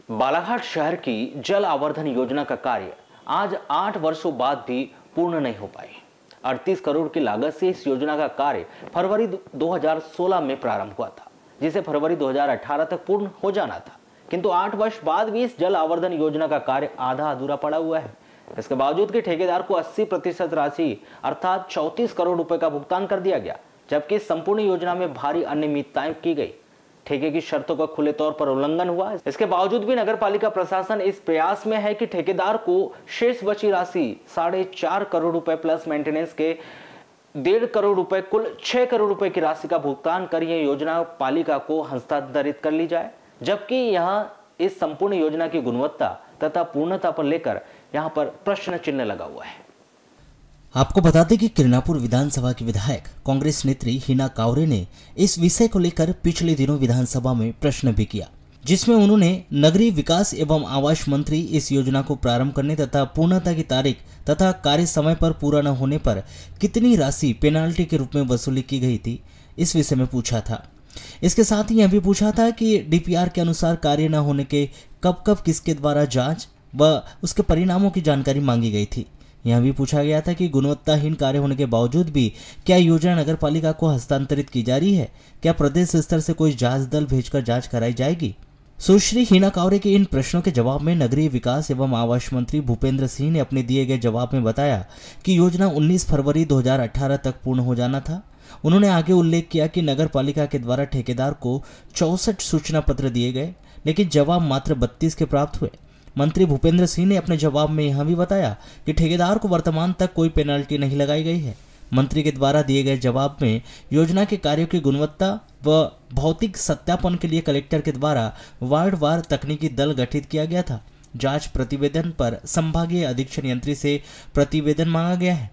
बालाघाट शहर की जल आवर्धन योजना का कार्य आज 8 वर्षों बाद भी पूर्ण नहीं हो पाई। 38 करोड़ की लागत से इस योजना का कार्य फरवरी 2016 में प्रारंभ हुआ था, जिसे फरवरी 2018 तक पूर्ण हो जाना था। किंतु 8 वर्ष बाद भी इस जल आवर्धन योजना का कार्य आधा अधूरा पड़ा हुआ है। इसके बावजूद कि ठेकेदार को 80% राशि अर्थात 34 करोड़ रुपए का भुगतान कर दिया गया, जबकि संपूर्ण योजना में भारी अनियमितताएं की गई। ठेके की शर्तों का खुले तौर पर उल्लंघन हुआ। इसके बावजूद भी नगर पालिका प्रशासन इस प्रयास में है कि ठेकेदार को शेष बची राशि 4.5 करोड़ रुपए प्लस मेंटेनेंस के 1.5 करोड़ रुपए, कुल 6 करोड़ रुपए की राशि का भुगतान कर यह योजना पालिका को हस्तांतरित कर ली जाए, जबकि यहां इस संपूर्ण योजना की गुणवत्ता तथा पूर्णता पर लेकर यहां पर प्रश्न चिन्ह लगा हुआ है। आपको बता दें कि किरणापुर विधानसभा की विधायक कांग्रेस नेत्री हिना कावरे ने इस विषय को लेकर पिछले दिनों विधानसभा में प्रश्न भी किया, जिसमें उन्होंने नगरीय विकास एवं आवास मंत्री इस योजना को प्रारंभ करने तथा पूर्णता की तारीख तथा कार्य समय पर पूरा न होने पर कितनी राशि पेनाल्टी के रूप में वसूली की गई थी, इस विषय में पूछा था। इसके साथ ही यह भी पूछा था कि डीपीआर के अनुसार कार्य न होने के कब किसके द्वारा जांच व उसके परिणामों की जानकारी मांगी गई थी। यह भी पूछा गया था कि गुणवत्ताहीन कार्य होने के बावजूद भी क्या योजना नगर पालिका को हस्तांतरित की जा रही है, क्या प्रदेश स्तर से कोई जांच दल भेजकर जांच कराई जाएगी। सुश्री हिना कावरे के इन प्रश्नों के जवाब में नगरीय विकास एवं आवास मंत्री भूपेंद्र सिंह ने अपने दिए गए जवाब में बताया कि योजना 19 फरवरी 2018 तक पूर्ण हो जाना था। उन्होंने आगे उल्लेख किया कि नगर पालिका के द्वारा ठेकेदार को 64 सूचना पत्र दिए गए, लेकिन जवाब मात्र 32 के प्राप्त हुए। मंत्री भूपेंद्र सिंह ने अपने जवाब में यह भी बताया कि ठेकेदार को वर्तमान तक कोई पेनाल्टी नहीं लगाई गई है। मंत्री के द्वारा दिए गए जवाब में योजना के कार्यों की गुणवत्ता व भौतिक सत्यापन के लिए कलेक्टर के द्वारा वार्डवार तकनीकी दल गठित किया गया था। जांच प्रतिवेदन पर संभागीय अधीक्षण यंत्री से प्रतिवेदन मांगा गया है।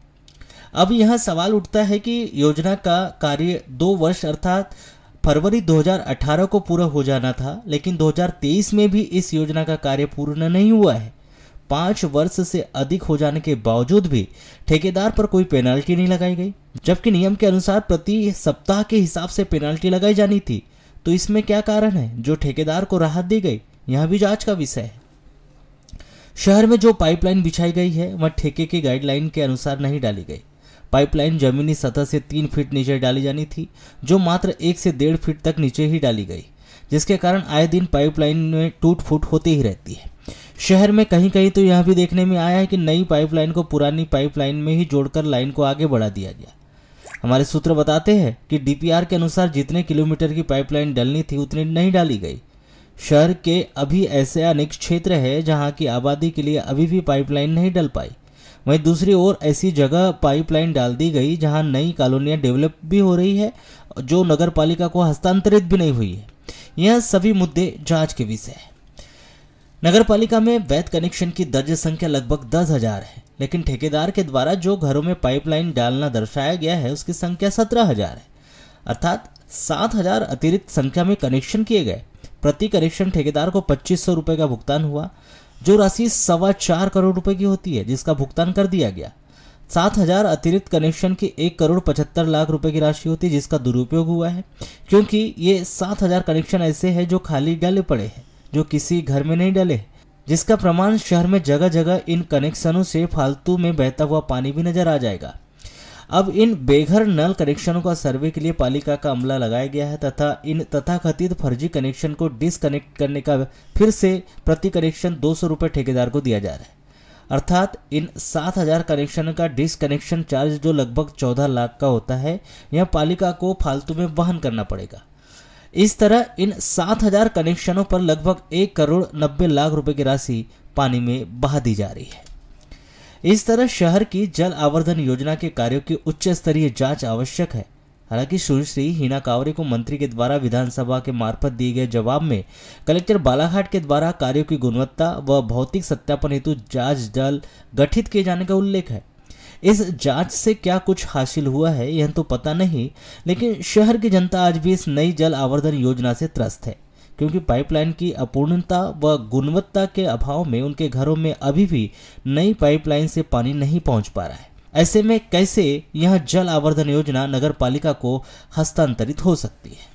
अब यह सवाल उठता है कि योजना का कार्य 2 वर्ष अर्थात फरवरी 2018 को पूरा हो जाना था, लेकिन 2023 में भी इस योजना का कार्य पूर्ण नहीं हुआ है। 5 वर्ष से अधिक हो जाने के बावजूद भी ठेकेदार पर कोई पेनाल्टी नहीं लगाई गई, जबकि नियम के अनुसार प्रति सप्ताह के हिसाब से पेनाल्टी लगाई जानी थी। तो इसमें क्या कारण है जो ठेकेदार को राहत दी गई, यह भी जांच का विषय है। शहर में जो पाइपलाइन बिछाई गई है वह ठेके की गाइडलाइन के अनुसार नहीं डाली गई। पाइपलाइन जमीनी सतह से 3 फीट नीचे डाली जानी थी, जो मात्र 1 से 1.5 फीट तक नीचे ही डाली गई, जिसके कारण आए दिन पाइपलाइन में टूट फूट होती ही रहती है। शहर में कहीं कहीं तो यह भी देखने में आया है कि नई पाइपलाइन को पुरानी पाइपलाइन में ही जोड़कर लाइन को आगे बढ़ा दिया गया। हमारे सूत्र बताते हैं कि डीपीआर के अनुसार जितने किलोमीटर की पाइपलाइन डलनी थी उतनी नहीं डाली गई। शहर के अभी ऐसे अनेक क्षेत्र है जहाँ की आबादी के लिए अभी भी पाइपलाइन नहीं डल पाई। वहीं दूसरी ओर ऐसी जगह पाइपलाइन डाल दी गई जहां नई कॉलोनियां डेवलप भी हो रही है, जो नगर पालिका को हस्तांतरित भी नहीं हुई है। यह सभी मुद्दे जांच के विषय है। नगर पालिका में वैध कनेक्शन की दर्ज संख्या लगभग 10,000 है, लेकिन ठेकेदार के द्वारा जो घरों में पाइपलाइन डालना दर्शाया गया है उसकी संख्या 17,000 है, अर्थात 7,000 अतिरिक्त संख्या में कनेक्शन किए गए। प्रति कनेक्शन ठेकेदार को 2500 रुपए का भुगतान हुआ, जो राशि 4.25 करोड़ रुपए की होती है, जिसका भुगतान कर दिया गया। 7,000 अतिरिक्त कनेक्शन की 1 करोड़ 75 लाख रुपए की राशि होती है, जिसका दुरुपयोग हुआ है, क्योंकि ये 7,000 कनेक्शन ऐसे हैं जो खाली डले पड़े हैं, जो किसी घर में नहीं डले, जिसका प्रमाण शहर में जगह जगह इन कनेक्शनों से फालतू में बहता हुआ पानी भी नजर आ जाएगा। अब इन बेघर नल कनेक्शनों का सर्वे के लिए पालिका का अमला लगाया गया है तथा इन तथाकथित फर्जी कनेक्शन को डिसकनेक्ट करने का फिर से प्रति कनेक्शन 200 रुपये ठेकेदार को दिया जा रहा है। अर्थात इन 7,000 कनेक्शन का डिसकनेक्शन चार्ज जो लगभग 14 लाख का होता है, यह पालिका को फालतू में वहन करना पड़ेगा। इस तरह इन 7,000 कनेक्शनों पर लगभग 1 करोड़ 90 लाख रुपए की राशि पानी में बहा दी जा रही है। इस तरह शहर की जल आवर्धन योजना के कार्यों की उच्च स्तरीय जांच आवश्यक है। हालांकि सुश्री हिना कावरे को मंत्री के द्वारा विधानसभा के मार्फत दिए गए जवाब में कलेक्टर बालाघाट के द्वारा कार्यों की गुणवत्ता व भौतिक सत्यापन हेतु जांच दल गठित किए जाने का उल्लेख है। इस जांच से क्या कुछ हासिल हुआ है यह तो पता नहीं, लेकिन शहर की जनता आज भी इस नई जल आवर्धन योजना से त्रस्त है, क्योंकि पाइपलाइन की अपूर्णता व गुणवत्ता के अभाव में उनके घरों में अभी भी नई पाइपलाइन से पानी नहीं पहुंच पा रहा है। ऐसे में कैसे यह जल आवर्धन योजना नगर पालिका को हस्तांतरित हो सकती है।